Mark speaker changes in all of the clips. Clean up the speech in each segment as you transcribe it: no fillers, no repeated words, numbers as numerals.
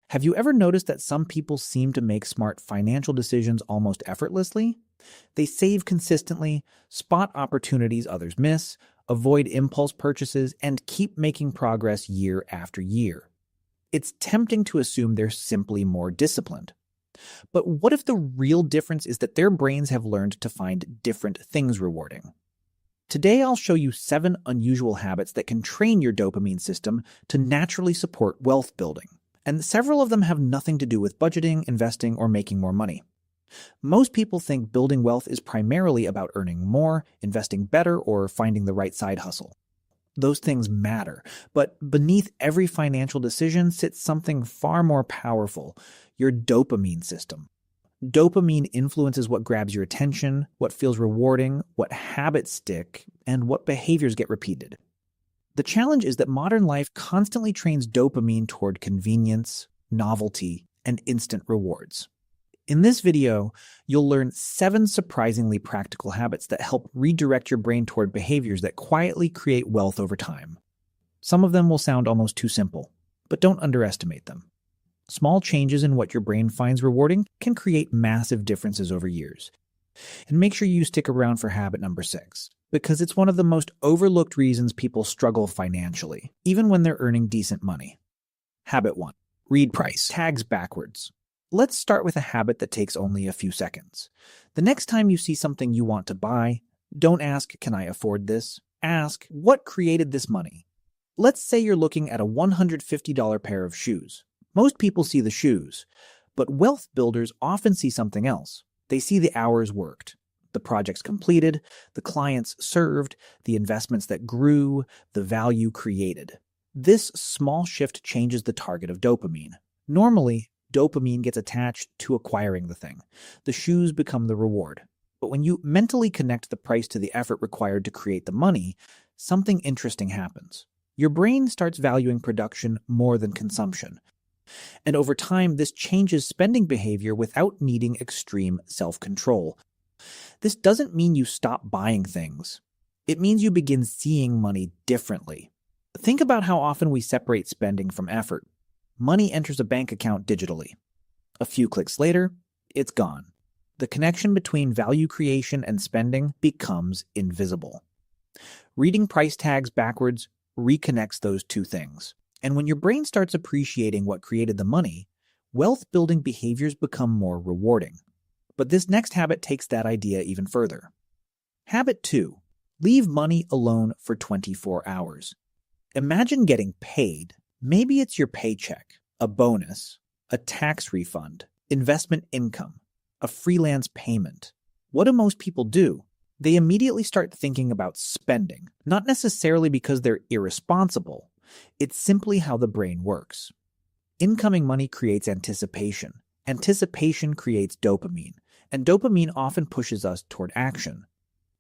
Speaker 1: Have you ever noticed that some people seem to make smart financial decisions almost effortlessly? They save consistently, spot opportunities others miss, avoid impulse purchases, and keep making progress year after year. It's tempting to assume they're simply more disciplined. But what if the real difference is that their brains have learned to find different things rewarding? Today, I'll show you 7 unusual habits that can train your dopamine system to naturally support wealth building. And several of them have nothing to do with budgeting, investing, or making more money. Most people think building wealth is primarily about earning more, investing better, or finding the right side hustle. Those things matter, but beneath every financial decision sits something far more powerful: your dopamine system. Dopamine influences what grabs your attention, what feels rewarding, what habits stick, and what behaviors get repeated. The challenge is that modern life constantly trains dopamine toward convenience, novelty, and instant rewards. In this video, you'll learn 7 surprisingly practical habits that help redirect your brain toward behaviors that quietly create wealth over time. Some of them will sound almost too simple, but don't underestimate them. Small changes in what your brain finds rewarding can create massive differences over years. And make sure you stick around for habit number 6, because it's one of the most overlooked reasons people struggle financially, even when they're earning decent money. Habit 1. Read price tags backwards. Let's start with a habit that takes only a few seconds. The next time you see something you want to buy, don't ask, "Can I afford this?" Ask, "What created this money?" Let's say you're looking at a $150 pair of shoes. Most people see the shoes, but wealth builders often see something else. They see the hours worked, the projects completed, the clients served, the investments that grew, the value created. This small shift changes the target of dopamine. Normally, dopamine gets attached to acquiring the thing. The shoes become the reward. But when you mentally connect the price to the effort required to create the money, something interesting happens. Your brain starts valuing production more than consumption. And over time, this changes spending behavior without needing extreme self-control. This doesn't mean you stop buying things. It means you begin seeing money differently. Think about how often we separate spending from effort. Money enters a bank account digitally. A few clicks later, it's gone. The connection between value creation and spending becomes invisible. Reading price tags backwards reconnects those two things. And when your brain starts appreciating what created the money, wealth-building behaviors become more rewarding. But this next habit takes that idea even further. Habit 2. Leave money alone for 24 hours. Imagine getting paid. Maybe it's your paycheck, a bonus, a tax refund, investment income, a freelance payment. What do most people do? They immediately start thinking about spending, not necessarily because they're irresponsible. It's simply how the brain works. Incoming money creates anticipation. Anticipation creates dopamine, and dopamine often pushes us toward action.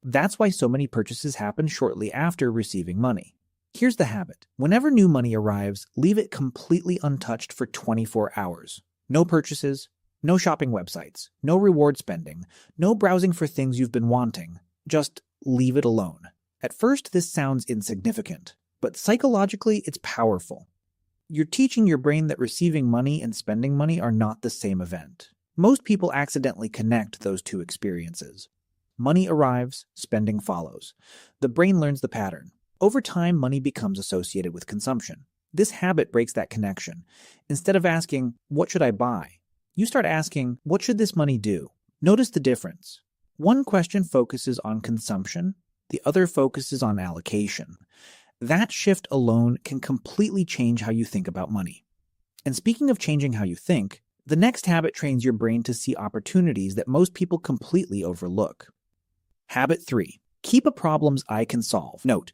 Speaker 1: That's why so many purchases happen shortly after receiving money. Here's the habit. Whenever new money arrives, leave it completely untouched for 24 hours. No purchases, no shopping websites, no reward spending, no browsing for things you've been wanting. Just leave it alone. At first, this sounds insignificant, but psychologically, it's powerful. You're teaching your brain that receiving money and spending money are not the same event. Most people accidentally connect those two experiences. Money arrives, spending follows. The brain learns the pattern. Over time, money becomes associated with consumption. This habit breaks that connection. Instead of asking, "What should I buy?" you start asking, "What should this money do?" Notice the difference. One question focuses on consumption, the other focuses on allocation. That shift alone can completely change how you think about money. And speaking of changing how you think, the next habit trains your brain to see opportunities that most people completely overlook. Habit 3. Keep a problem's I can solve. Note,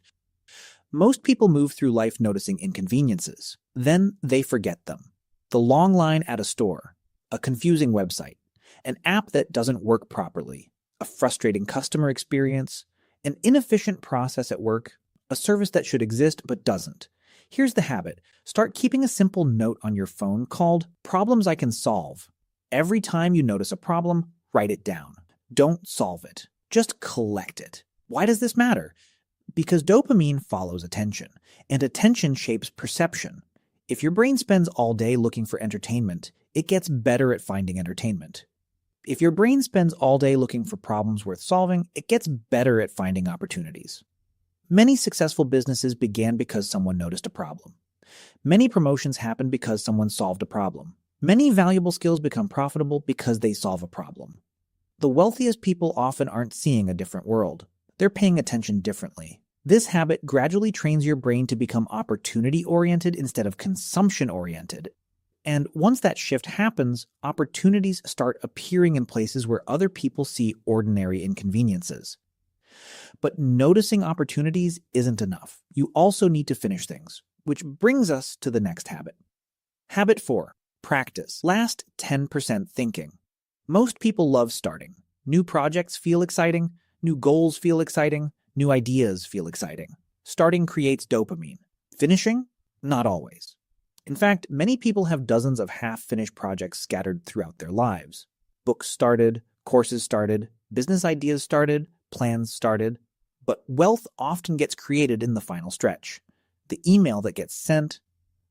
Speaker 1: most people move through life noticing inconveniences. Then they forget them. The long line at a store, a confusing website, an app that doesn't work properly, a frustrating customer experience, an inefficient process at work, a service that should exist but doesn't. Here's the habit. Start keeping a simple note on your phone called Problems I Can Solve. Every time you notice a problem, write it down. Don't solve it. Just collect it. Why does this matter? Because dopamine follows attention, and attention shapes perception. If your brain spends all day looking for entertainment, it gets better at finding entertainment. If your brain spends all day looking for problems worth solving, it gets better at finding opportunities. Many successful businesses began because someone noticed a problem. Many promotions happen because someone solved a problem. Many valuable skills become profitable because they solve a problem. The wealthiest people often aren't seeing a different world. They're paying attention differently. This habit gradually trains your brain to become opportunity-oriented instead of consumption-oriented. And once that shift happens, opportunities start appearing in places where other people see ordinary inconveniences. But noticing opportunities isn't enough. You also need to finish things, which brings us to the next habit. Habit 4. Practice. Last 10% thinking. Most people love starting. New projects feel exciting. New goals feel exciting. New ideas feel exciting. Starting creates dopamine. Finishing? Not always. In fact, many people have dozens of half-finished projects scattered throughout their lives. Books started, courses started, business ideas started, plans started. But wealth often gets created in the final stretch. The email that gets sent,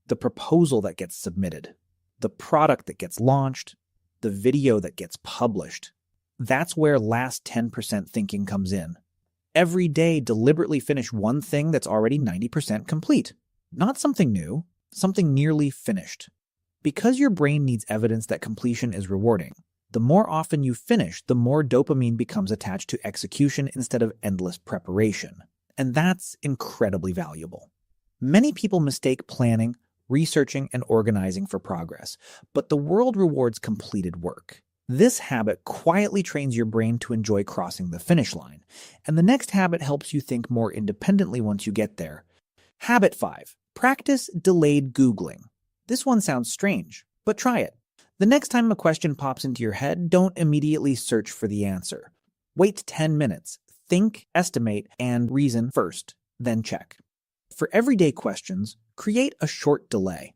Speaker 1: the proposal that gets submitted, the product that gets launched, the video that gets published. That's where last 10% thinking comes in. Every day, deliberately finish one thing that's already 90% complete. Not something new, something nearly finished. Because your brain needs evidence that completion is rewarding, the more often you finish, the more dopamine becomes attached to execution instead of endless preparation. And that's incredibly valuable. Many people mistake planning, researching, and organizing for progress, but the world rewards completed work. This habit quietly trains your brain to enjoy crossing the finish line, and the next habit helps you think more independently once you get there. Habit 5. Practice delayed Googling. This one sounds strange, but try it. The next time a question pops into your head, don't immediately search for the answer. Wait 10 minutes. Think, estimate, and reason first, then check. For everyday questions, create a short delay.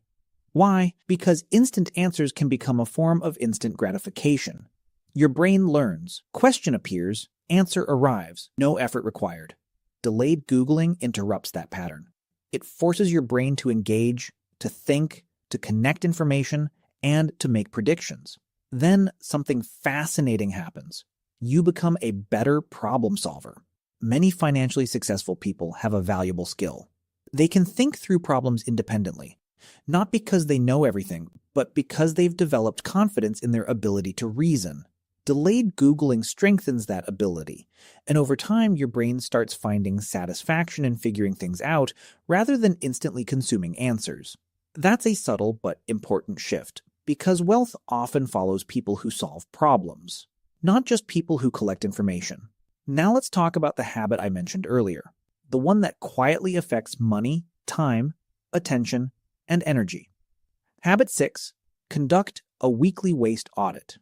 Speaker 1: Why? Because instant answers can become a form of instant gratification. Your brain learns, question appears, answer arrives, no effort required. Delayed Googling interrupts that pattern. It forces your brain to engage, to think, to connect information, and to make predictions. Then something fascinating happens. You become a better problem solver. Many financially successful people have a valuable skill. They can think through problems independently, not because they know everything, but because they've developed confidence in their ability to reason. Delayed Googling strengthens that ability, and over time your brain starts finding satisfaction in figuring things out rather than instantly consuming answers. That's a subtle but important shift, because wealth often follows people who solve problems, not just people who collect information. Now let's talk about the habit I mentioned earlier, the one that quietly affects money, time, attention, and energy. Habit 6. Conduct a weekly waste audit.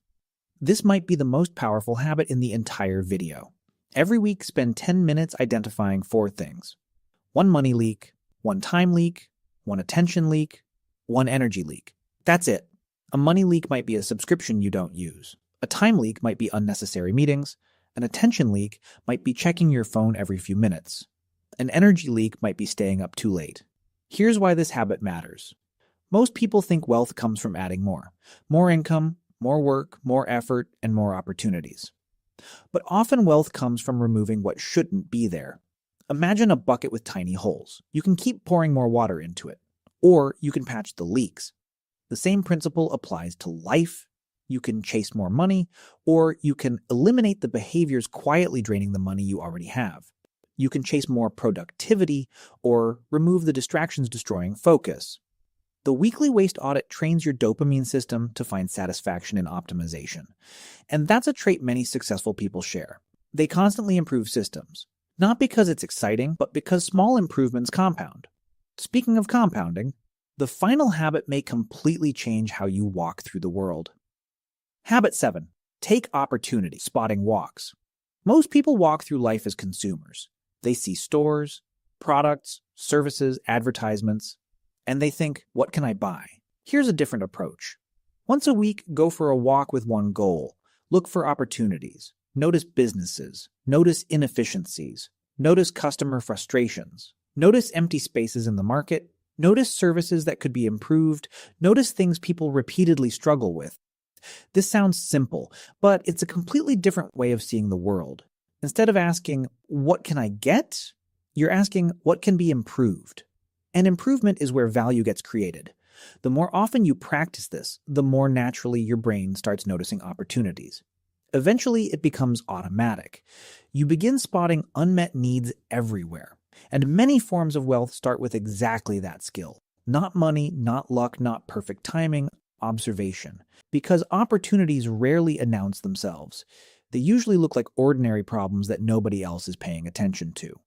Speaker 1: This might be the most powerful habit in the entire video. Every week, spend 10 minutes identifying 4 things. 1 money leak, 1 time leak, 1 attention leak, 1 energy leak. That's it. A money leak might be a subscription you don't use. A time leak might be unnecessary meetings. An attention leak might be checking your phone every few minutes. An energy leak might be staying up too late. Here's why this habit matters. Most people think wealth comes from adding more. More income, more work, more effort, and more opportunities. But often wealth comes from removing what shouldn't be there. Imagine a bucket with tiny holes. You can keep pouring more water into it, or you can patch the leaks. The same principle applies to life. You can chase more money, or you can eliminate the behaviors quietly draining the money you already have. You can chase more productivity, or remove the distractions destroying focus. The weekly waste audit trains your dopamine system to find satisfaction in optimization. And that's a trait many successful people share. They constantly improve systems, not because it's exciting, but because small improvements compound. Speaking of compounding, the final habit may completely change how you walk through the world. Habit 7. Take opportunity, spotting walks. Most people walk through life as consumers. They see stores, products, services, advertisements, and they think, what can I buy? Here's a different approach. Once a week, go for a walk with one goal. Look for opportunities. Notice businesses. Notice inefficiencies. Notice customer frustrations. Notice empty spaces in the market. Notice services that could be improved. Notice things people repeatedly struggle with. This sounds simple, but it's a completely different way of seeing the world. Instead of asking, what can I get? You're asking, what can be improved? And improvement is where value gets created. The more often you practice this, the more naturally your brain starts noticing opportunities. Eventually, it becomes automatic. You begin spotting unmet needs everywhere. And many forms of wealth start with exactly that skill. Not money, not luck, not perfect timing, observation. Because opportunities rarely announce themselves. They usually look like ordinary problems that nobody else is paying attention to.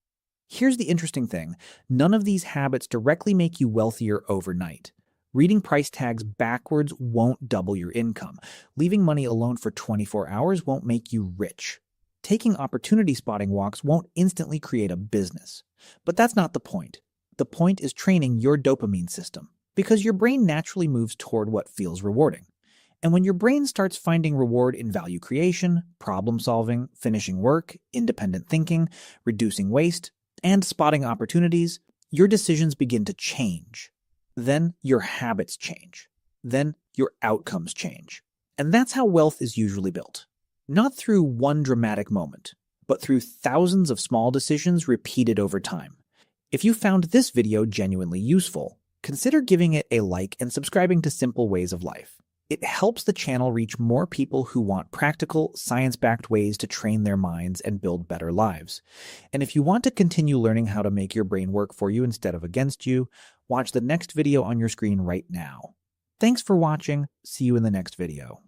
Speaker 1: Here's the interesting thing. None of these habits directly make you wealthier overnight. Reading price tags backwards won't double your income. Leaving money alone for 24 hours won't make you rich. Taking opportunity spotting walks won't instantly create a business. But that's not the point. The point is training your dopamine system, because your brain naturally moves toward what feels rewarding. And when your brain starts finding reward in value creation, problem solving, finishing work, independent thinking, reducing waste, and spotting opportunities, your decisions begin to change. Then your habits change. Then your outcomes change. And that's how wealth is usually built. Not through one dramatic moment, but through thousands of small decisions repeated over time. If you found this video genuinely useful, consider giving it a like and subscribing to Simple Ways of Life. It helps the channel reach more people who want practical, science-backed ways to train their minds and build better lives. And if you want to continue learning how to make your brain work for you instead of against you, watch the next video on your screen right now. Thanks for watching. See you in the next video.